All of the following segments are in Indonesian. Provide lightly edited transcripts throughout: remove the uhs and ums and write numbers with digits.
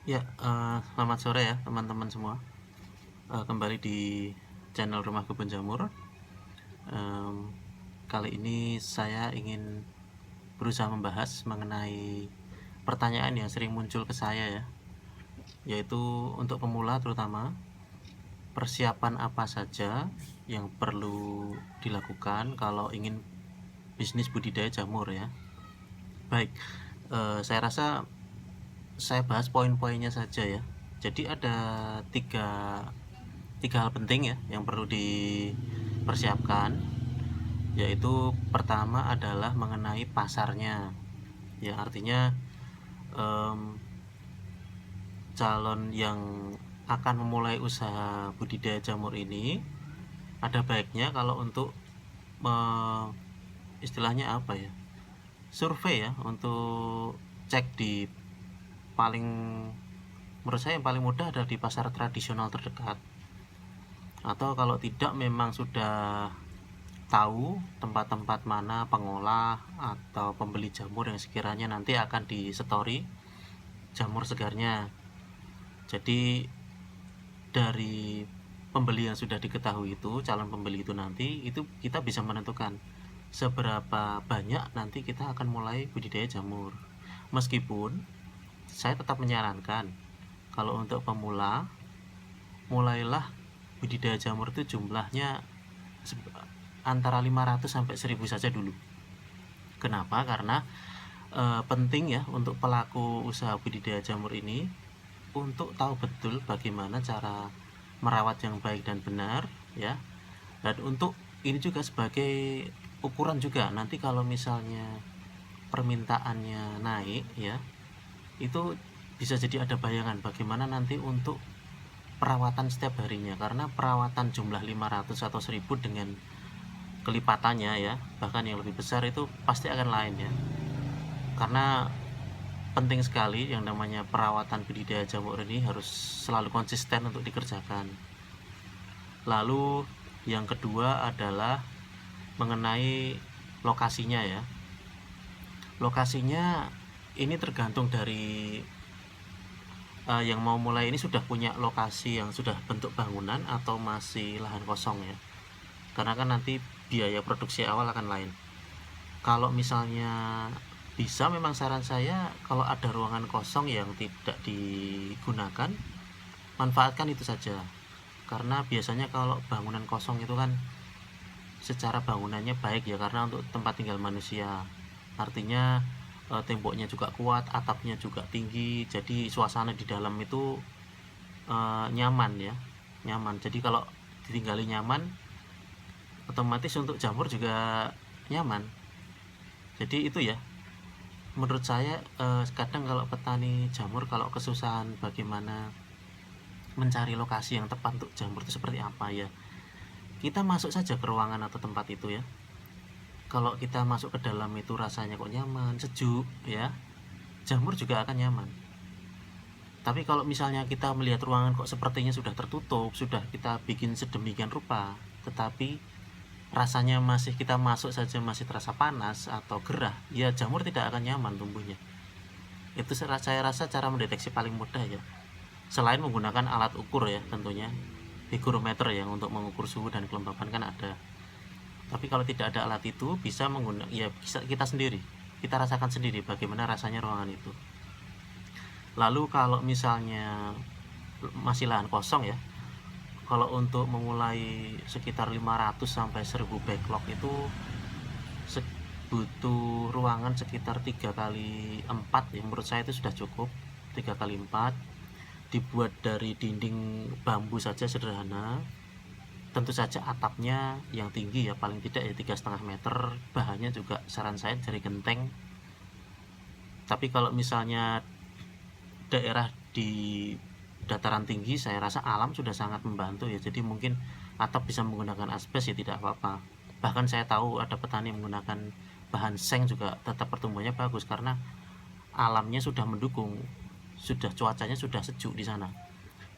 Ya, selamat sore ya teman-teman semua. Kembali di channel Rumah Kebun Jamur. Kali ini saya ingin berusaha membahas mengenai pertanyaan yang sering muncul ke saya ya, yaitu untuk pemula terutama, persiapan apa saja yang perlu dilakukan kalau ingin bisnis budidaya jamur ya. Baik, saya rasa saya bahas poin-poinnya saja ya. Jadi ada tiga tiga hal penting ya yang perlu dipersiapkan, yaitu pertama adalah mengenai pasarnya ya, artinya calon yang akan memulai usaha budidaya jamur ini ada baiknya kalau untuk istilahnya apa ya, survei ya, untuk cek di paling, menurut saya yang paling mudah adalah di pasar tradisional terdekat, atau kalau tidak memang sudah tahu tempat-tempat mana pengolah atau pembeli jamur yang sekiranya nanti akan di story jamur segarnya. Jadi dari pembeli yang sudah diketahui itu, calon pembeli itu nanti itu kita bisa menentukan seberapa banyak nanti kita akan mulai budidaya jamur. Meskipun saya tetap menyarankan kalau untuk pemula, mulailah budidaya jamur itu jumlahnya antara 500 sampai 1000 saja dulu. Kenapa? Karena penting ya untuk pelaku usaha budidaya jamur ini untuk tahu betul bagaimana cara merawat yang baik dan benar ya. Dan untuk ini juga sebagai ukuran juga, nanti kalau misalnya permintaannya naik ya, itu bisa jadi ada bayangan bagaimana nanti untuk perawatan setiap harinya, karena perawatan jumlah 500 atau 1000 dengan kelipatannya ya, bahkan yang lebih besar itu pasti akan lain ya. Karena penting sekali yang namanya perawatan budidaya jamur ini harus selalu konsisten untuk dikerjakan. Lalu yang kedua adalah mengenai lokasinya ya. Lokasinya ini tergantung dari yang mau mulai ini sudah punya lokasi yang sudah bentuk bangunan atau masih lahan kosong ya. Karena kan nanti biaya produksi awal akan lain. Kalau misalnya bisa, memang saran saya kalau ada ruangan kosong yang tidak digunakan, manfaatkan itu saja. Karena biasanya kalau bangunan kosong itu kan secara bangunannya baik ya, karena untuk tempat tinggal manusia. Artinya temboknya juga kuat, atapnya juga tinggi, jadi suasana di dalam itu nyaman ya, nyaman. Jadi kalau ditinggali nyaman, otomatis untuk jamur juga nyaman. Jadi itu ya, menurut saya kadang kalau petani jamur kalau kesusahan bagaimana mencari lokasi yang tepat untuk jamur itu seperti apa ya, kita masuk saja ke ruangan atau tempat itu ya. Kalau kita masuk ke dalam itu rasanya kok nyaman, sejuk ya, jamur juga akan nyaman. Tapi kalau misalnya kita melihat ruangan kok sepertinya sudah tertutup, sudah kita bikin sedemikian rupa, tetapi rasanya masih, kita masuk saja masih terasa panas atau gerah, ya jamur tidak akan nyaman tumbuhnya. Itu saya rasa cara mendeteksi paling mudah ya, selain menggunakan alat ukur ya tentunya, hygrometer yang untuk mengukur suhu dan kelembapan kan ada. Tapi kalau tidak ada alat itu, bisa menggunakan ya, bisa kita sendiri, kita rasakan sendiri bagaimana rasanya ruangan itu. Lalu kalau misalnya masih lahan kosong ya, kalau untuk memulai sekitar 500 sampai 1000 backlog itu butuh ruangan sekitar 3 kali 4 ya, menurut saya itu sudah cukup. 3 kali 4 dibuat dari dinding bambu saja sederhana. Tentu saja atapnya yang tinggi ya, paling tidak ya 3,5 meter. Bahannya juga saran saya dari genteng. Tapi kalau misalnya daerah di dataran tinggi, saya rasa alam sudah sangat membantu ya. Jadi mungkin atap bisa menggunakan asbes ya, tidak apa-apa. Bahkan saya tahu ada petani yang menggunakan bahan seng juga tetap pertumbuhannya bagus, karena alamnya sudah mendukung, sudah cuacanya sudah sejuk di sana.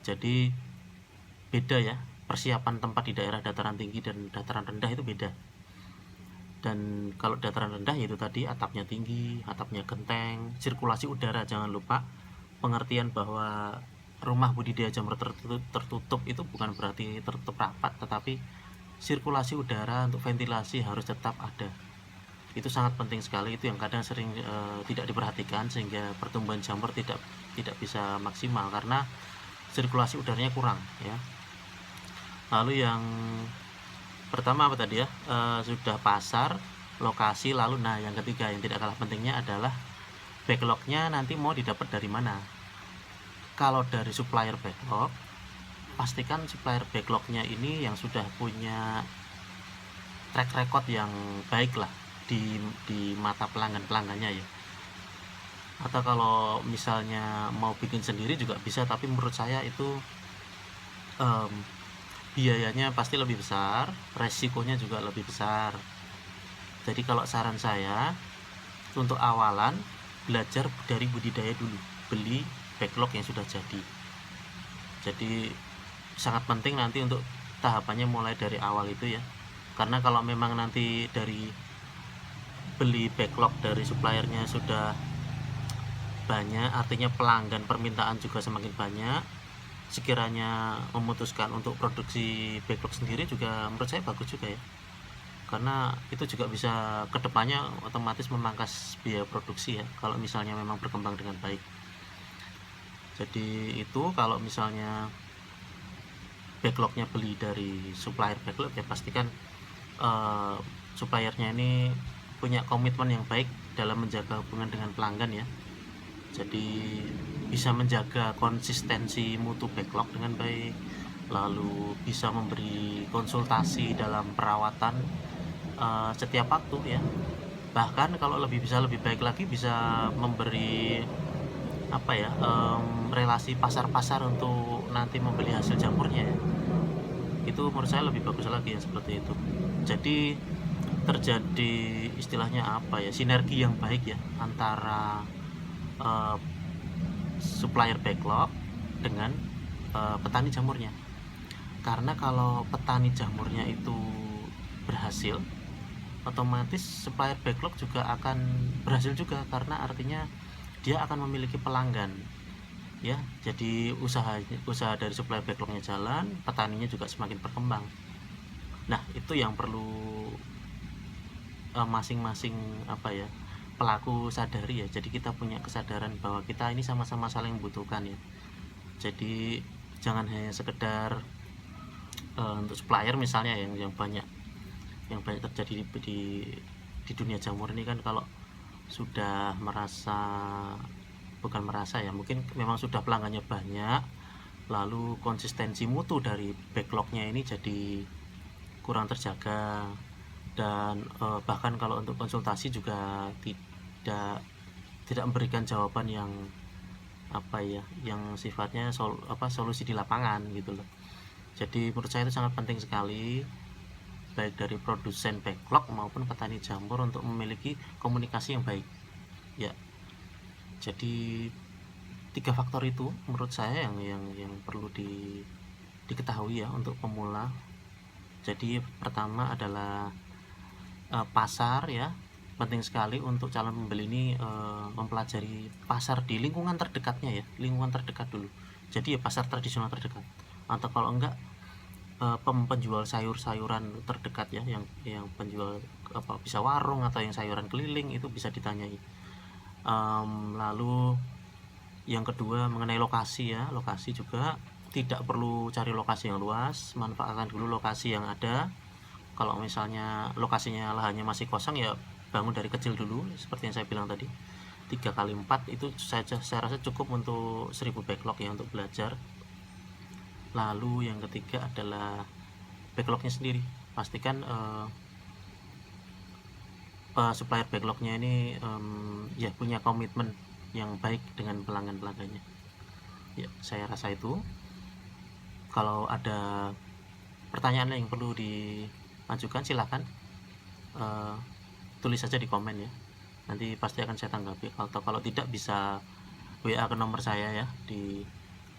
Jadi beda ya, persiapan tempat di daerah dataran tinggi dan dataran rendah itu beda. Dan kalau dataran rendah yaitu tadi atapnya tinggi, atapnya genteng, sirkulasi udara jangan lupa, pengertian bahwa rumah budidaya jamur tertutup itu bukan berarti tertutup rapat, tetapi sirkulasi udara untuk ventilasi harus tetap ada. Itu sangat penting sekali, itu yang kadang sering tidak diperhatikan, sehingga pertumbuhan jamur tidak bisa maksimal karena sirkulasi udaranya kurang ya. Lalu yang pertama apa tadi ya, sudah pasar, lokasi, lalu nah yang ketiga yang tidak kalah pentingnya adalah backlognya nanti mau didapat dari mana. Kalau dari supplier backlog, pastikan supplier backlognya ini yang sudah punya track record yang baik lah di mata pelanggannya ya. Atau kalau misalnya mau bikin sendiri juga bisa, tapi menurut saya itu biayanya pasti lebih besar, resikonya juga lebih besar. Jadi kalau saran saya untuk awalan, belajar dari budidaya dulu, beli backlog yang sudah jadi. Jadi sangat penting nanti untuk tahapannya mulai dari awal itu ya, karena kalau memang nanti dari beli backlog dari suppliernya sudah banyak, artinya pelanggan permintaan juga semakin banyak, sekiranya memutuskan untuk produksi backlog sendiri juga menurut saya bagus juga ya, karena itu juga bisa kedepannya otomatis memangkas biaya produksi ya kalau misalnya memang berkembang dengan baik. Jadi itu kalau misalnya backlognya beli dari supplier backlog ya pastikan suppliernya ini punya komitmen yang baik dalam menjaga hubungan dengan pelanggan ya. Jadi bisa menjaga konsistensi mutu backlog dengan baik, lalu bisa memberi konsultasi dalam perawatan setiap waktu ya. Bahkan kalau bisa lebih baik lagi, bisa memberi relasi pasar-pasar untuk nanti membeli hasil jamurnya ya. Itu menurut saya lebih bagus lagi ya seperti itu. Jadi terjadi istilahnya sinergi yang baik ya antara supplier backlog dengan petani jamurnya. Karena kalau petani jamurnya itu berhasil, otomatis supplier backlog juga akan berhasil juga, karena artinya dia akan memiliki pelanggan ya. Jadi usaha dari supplier backlognya jalan, petaninya juga semakin berkembang. Nah itu yang perlu masing-masing pelaku sadari ya. Jadi kita punya kesadaran bahwa kita ini sama-sama saling membutuhkan ya. Jadi jangan hanya sekedar untuk supplier misalnya yang banyak terjadi di dunia jamur ini kan, kalau sudah mungkin memang sudah pelanggannya banyak, lalu konsistensi mutu dari backlognya ini jadi kurang terjaga, dan bahkan kalau untuk konsultasi juga tidak memberikan jawaban yang yang sifatnya solusi di lapangan gitu loh. Jadi menurut saya itu sangat penting sekali, baik dari produsen backlog maupun petani jamur, untuk memiliki komunikasi yang baik ya. Jadi 3 faktor itu menurut saya yang perlu diketahui ya untuk pemula. Jadi pertama adalah pasar ya, penting sekali untuk calon pembeli ini mempelajari pasar di lingkungan terdekatnya ya, lingkungan terdekat dulu. Jadi ya pasar tradisional terdekat, atau kalau enggak penjual sayur-sayuran terdekat ya, yang penjual bisa warung atau yang sayuran keliling, itu bisa ditanyai. Lalu yang kedua mengenai lokasi ya, lokasi juga tidak perlu cari lokasi yang luas, manfaatkan dulu lokasi yang ada. Kalau misalnya lokasinya lahannya masih kosong ya bangun dari kecil dulu, seperti yang saya bilang tadi, 3x4 itu saya rasa cukup untuk 1000 backlog ya untuk belajar. Lalu yang ketiga adalah backlognya sendiri, pastikan supplier backlognya ini ya punya komitmen yang baik dengan pelanggannya ya. Saya rasa itu. Kalau ada pertanyaan yang perlu diajukan silahkan tulis saja di komen ya, nanti pasti akan saya tanggapi. Atau kalau tidak bisa WA ke nomor saya ya di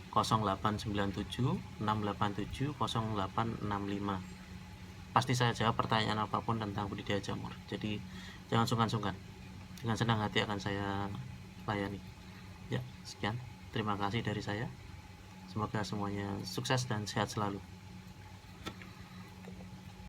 0897 687 0865. Pasti saya jawab pertanyaan apapun tentang budidaya jamur. Jadi jangan sungkan-sungkan, dengan senang hati akan saya layani ya. Sekian. Terima kasih dari saya. Semoga semuanya sukses dan sehat selalu.